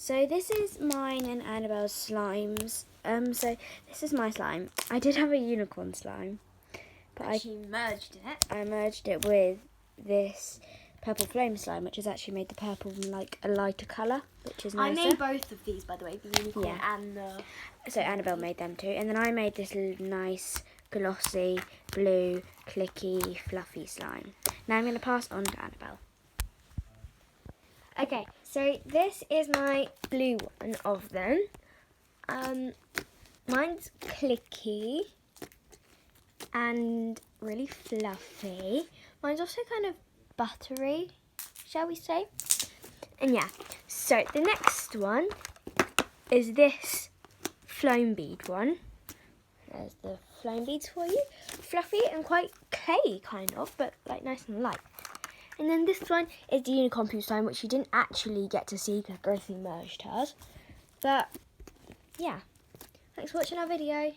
So this is mine and Annabelle's slimes. So this is my slime. I did have a unicorn slime, but She merged it. I merged it with this purple flame slime, which has actually made the purple like a lighter colour, which is nicer. I made both of these, by the way, the unicorn and the... So Annabelle made them too, and then I made this nice glossy blue clicky fluffy slime. Now I'm going to pass on to Annabelle. Okay, so this is my blue one of them. Mine's clicky and really fluffy. Mine's also kind of buttery, shall we say. And yeah, so the next one is this flame bead one. There's the flame beads for you. Fluffy and quite clay kind of, but like nice and light. And then this one is the unicorn poo slime, which you didn't actually get to see because Gracie merged hers. But yeah, thanks for watching our video.